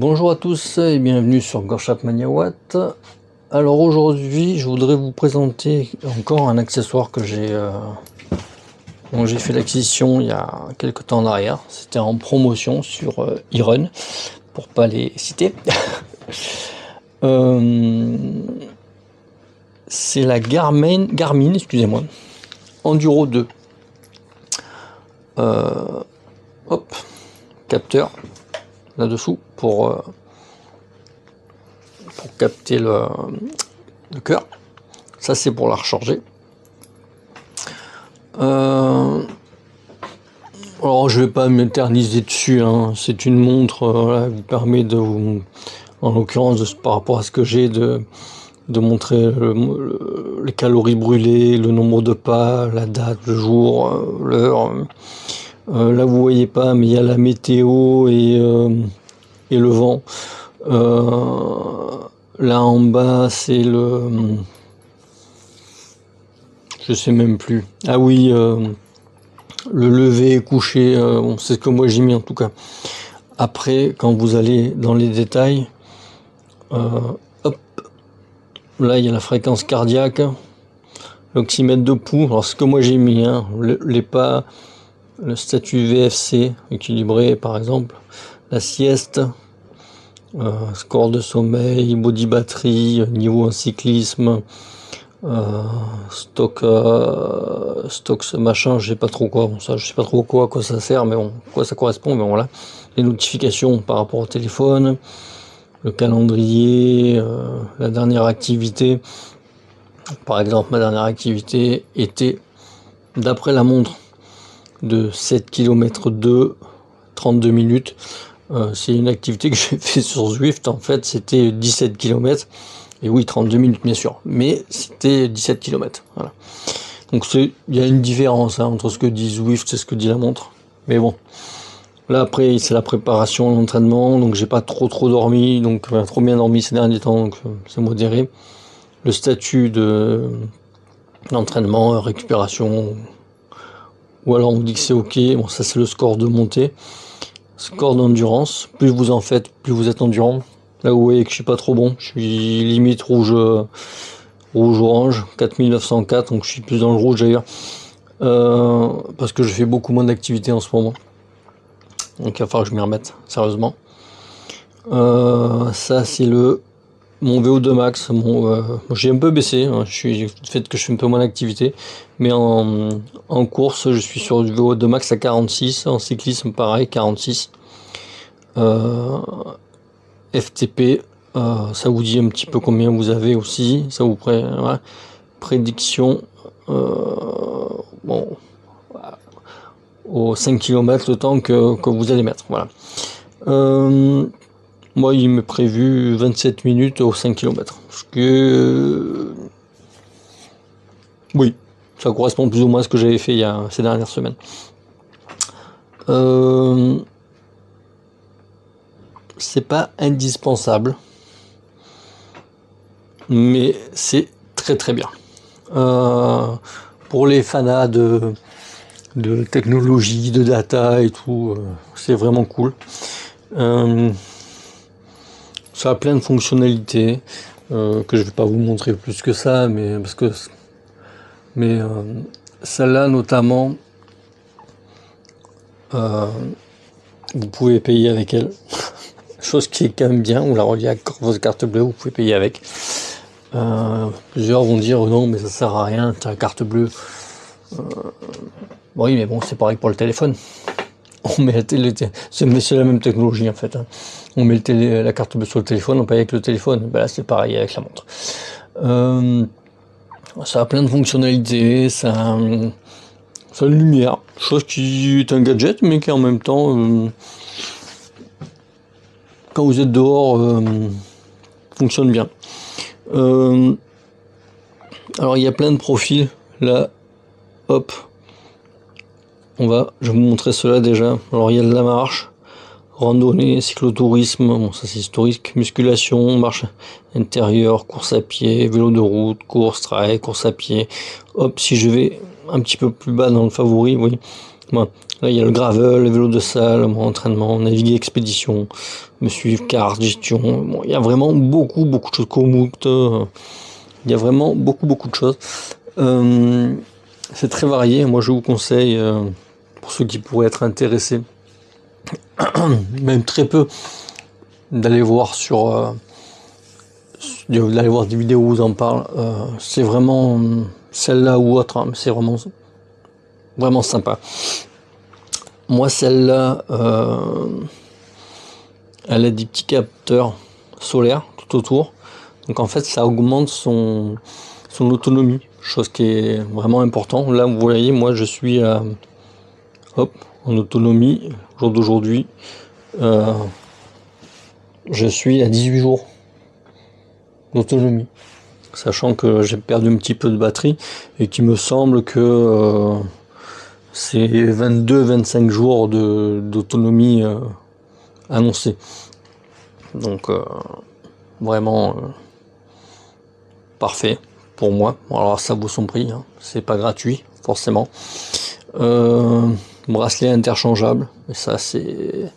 Bonjour à tous et bienvenue sur Gorshap Mania Watt. Alors aujourd'hui je voudrais vous présenter encore un accessoire que dont j'ai fait l'acquisition il y a quelques temps en arrière. C'était en promotion sur iRun pour pas les citer. C'est la Garmin, excusez-moi, Enduro 2. Hop, capteur là-dessous pour capter le cœur. Ça c'est pour la recharger. Alors je vais pas m'éterniser dessus, hein. C'est une montre voilà, qui permet de vous, en l'occurrence par rapport à ce que j'ai, de montrer les calories brûlées, le nombre de pas, la date, le jour, l'heure. Là vous voyez pas, mais il y a la météo et le vent. Là en bas c'est je sais même plus. Ah oui, le lever, coucher, bon, c'est ce que moi j'ai mis en tout cas. Après, quand vous allez dans les détails, hop, là il y a la fréquence cardiaque, l'oxymètre de pouls. Alors ce que moi j'ai mis, hein, les pas, le statut VFC équilibré par exemple, la sieste, score de sommeil, body batterie, niveau en cyclisme, stock ce machin, je sais pas trop quoi, bon, ça je sais pas trop à quoi ça sert, mais bon, quoi ça correspond, mais bon, voilà, les notifications par rapport au téléphone, le calendrier, la dernière activité. Par exemple, ma dernière activité était, d'après la montre, de 7 km 2, 32 minutes. C'est une activité que j'ai fait sur Zwift, en fait c'était 17 km, et oui 32 minutes bien sûr, mais c'était 17 km, voilà. Donc il y a une différence hein, entre ce que dit Zwift et ce que dit la montre, mais bon, là après c'est la préparation, l'entraînement, donc j'ai pas trop dormi, donc trop bien dormi ces derniers temps, donc c'est modéré. Le statut de l'entraînement, récupération, ou alors on dit que c'est ok, bon ça c'est le score de montée. Score d'endurance, plus vous en faites, plus vous êtes endurant. Là vous voyez que je suis pas trop bon, je suis limite rouge orange, 4904, donc je suis plus dans le rouge d'ailleurs, parce que je fais beaucoup moins d'activités en ce moment, donc il va falloir que je m'y remette sérieusement. Ça c'est mon VO2 max, j'ai un peu baissé, hein, du fait que je fais un peu moins d'activité, mais en course je suis sur du VO2 max à 46, en cyclisme pareil 46. FTP, ça vous dit un petit peu combien vous avez aussi, ça vous voilà. Prédiction, bon, aux 5 km le temps que vous allez mettre, voilà. Moi il m'est prévu 27 minutes aux 5 km, ce que oui, ça correspond plus ou moins à ce que j'avais fait ces dernières semaines. C'est pas indispensable, mais c'est très bien. Pour les fanas de technologie, de data et tout, c'est vraiment cool. Ça a plein de fonctionnalités que je vais pas vous montrer plus que ça, mais celle-là notamment, vous pouvez payer avec elle. Chose qui est quand même bien, on la relie à votre carte bleue, vous pouvez payer avec. Plusieurs vont dire non mais ça sert à rien, ta carte bleue. Oui mais bon c'est pareil pour le téléphone. On met c'est la même technologie en fait, hein. On met la carte bleue sur le téléphone, on paye avec le téléphone. Ben là c'est pareil avec la montre. Ça a plein de fonctionnalités, ça a une lumière, chose qui est un gadget mais qui en même temps quand vous êtes dehors fonctionne bien. Alors il y a plein de profils là, hop, je vais vous montrer cela déjà. Alors il y a de la marche, randonnée, cyclotourisme, bon ça c'est historique, musculation, marche intérieure, course à pied, vélo de route, course, trail, course à pied. Hop, si je vais un petit peu plus bas dans le favori, oui, bon, Là, il y a le gravel, le vélo de salle, mon entraînement, naviguer, expédition, me suivre, carte, gestion. Bon, il y a vraiment beaucoup de choses. Komoot, il y a vraiment beaucoup de choses. C'est très varié. Moi, je vous conseille, pour ceux qui pourraient être intéressés, même très peu, d'aller voir d'aller voir des vidéos où vous en parlent. C'est vraiment celle-là ou autre, hein, mais c'est vraiment sympa. Moi, celle-là, elle a des petits capteurs solaires tout autour. Donc en fait, ça augmente son autonomie, chose qui est vraiment important. Là, vous voyez, moi, je suis en autonomie, au jour d'aujourd'hui, je suis à 18 jours d'autonomie. Sachant que j'ai perdu un petit peu de batterie et qu'il me semble que c'est 22-25 jours d'autonomie annoncée. Donc vraiment parfait pour moi. Bon, alors ça vaut son prix, hein. C'est pas gratuit forcément. Bracelet interchangeable, et ça c'est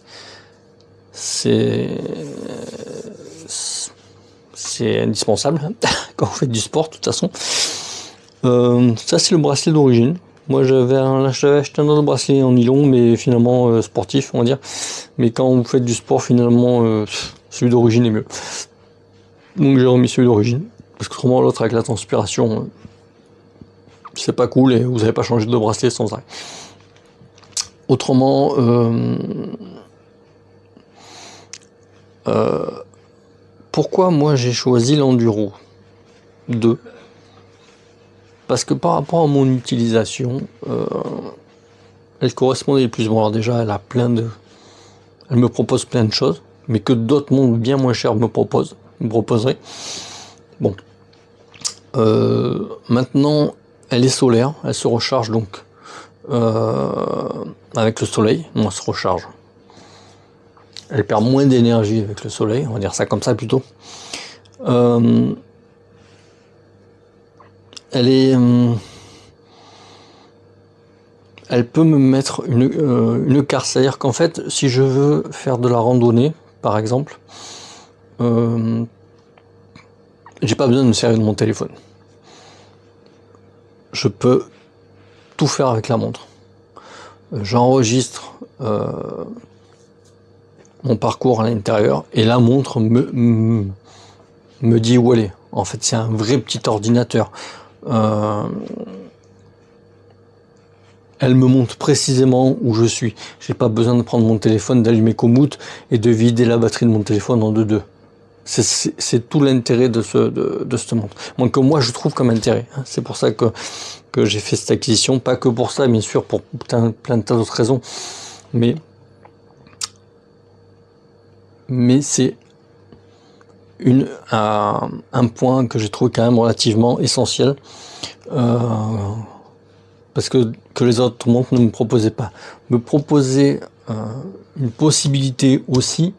indispensable quand vous faites du sport de toute façon. Ça c'est le bracelet d'origine. Moi j'avais acheté un autre bracelet en nylon, mais finalement sportif on va dire. Mais quand vous faites du sport finalement celui d'origine est mieux. Donc j'ai remis celui d'origine. Parce que autrement l'autre avec la transpiration c'est pas cool et vous n'avez pas changé de bracelet sans arrêt. Autrement pourquoi moi j'ai choisi l'Enduro 2? Parce que par rapport à mon utilisation, elle correspondait le plus. Bon alors déjà elle me propose plein de choses, mais que d'autres mondes bien moins chers me proposeraient. Bon. Maintenant, elle est solaire, elle se recharge donc avec le soleil. Non, elle se recharge. Elle perd moins d'énergie avec le soleil, on va dire ça comme ça plutôt. Elle peut me mettre une carte, c'est-à-dire qu'en fait, si je veux faire de la randonnée, par exemple, j'ai pas besoin de me servir de mon téléphone. Je peux tout faire avec la montre. J'enregistre mon parcours à l'intérieur et la montre me dit où aller. En fait, c'est un vrai petit ordinateur. Elle me montre précisément où je suis. J'ai pas besoin de prendre mon téléphone, d'allumer Komoot et de vider la batterie de mon téléphone en deux. C'est tout l'intérêt de cette montre. Moi, que moi je trouve comme intérêt. C'est pour ça que j'ai fait cette acquisition. Pas que pour ça, bien sûr, pour plein de tas d'autres raisons. Mais c'est un point que j'ai trouvé quand même relativement essentiel. Parce que les autres montres ne me proposaient pas. Me proposaient une possibilité aussi,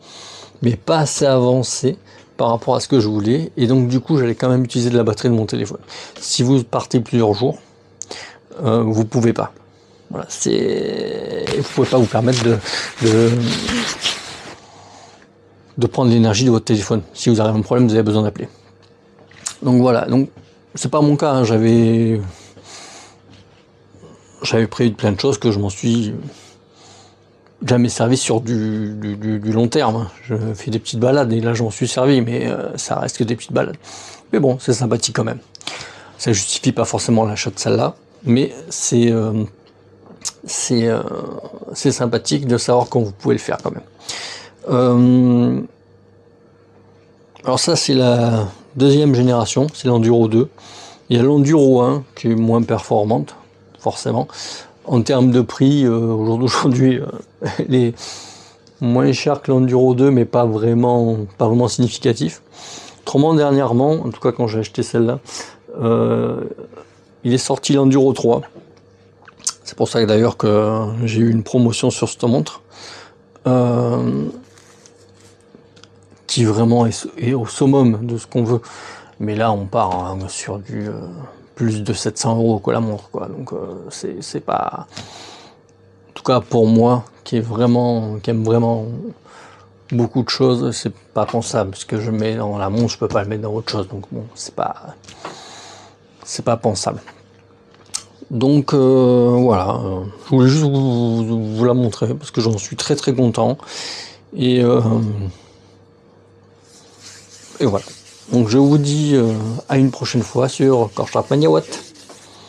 mais pas assez avancée par rapport à ce que je voulais. Et donc du coup, j'allais quand même utiliser de la batterie de mon téléphone. Si vous partez plusieurs jours, vous pouvez pas. Voilà, vous pouvez pas vous permettre de prendre l'énergie de votre téléphone. Si vous avez un problème, vous avez besoin d'appeler. Donc voilà. Donc c'est pas mon cas. Hein. J'avais prévu plein de choses que je m'en suis jamais servi sur du long terme. Je fais des petites balades et là j'en suis servi, mais ça reste que des petites balades. Mais bon, c'est sympathique quand même. Ça justifie pas forcément l'achat de celle-là, mais c'est sympathique de savoir quand vous pouvez le faire quand même. Alors ça c'est la deuxième génération, c'est l'Enduro 2. Il y a l'Enduro 1 qui est moins performante, forcément. En termes de prix, au jour d'aujourd'hui, elle est moins chère que l'Enduro 2, mais pas vraiment significatif. Autrement, dernièrement, en tout cas quand j'ai acheté celle-là, il est sorti l'Enduro 3. C'est pour ça que d'ailleurs que j'ai eu une promotion sur cette montre. Qui vraiment est au summum de ce qu'on veut. Mais là, on part sur du plus de 700 € quoi la montre, quoi. Donc c'est pas. En tout cas pour moi, qui aime vraiment beaucoup de choses, c'est pas pensable. Ce que je mets dans la montre, je peux pas le mettre dans autre chose. Donc bon, c'est pas pensable. Donc voilà, je voulais juste vous la montrer parce que j'en suis très content. Et voilà. Donc je vous dis à une prochaine fois sur Korchak Mania Watt.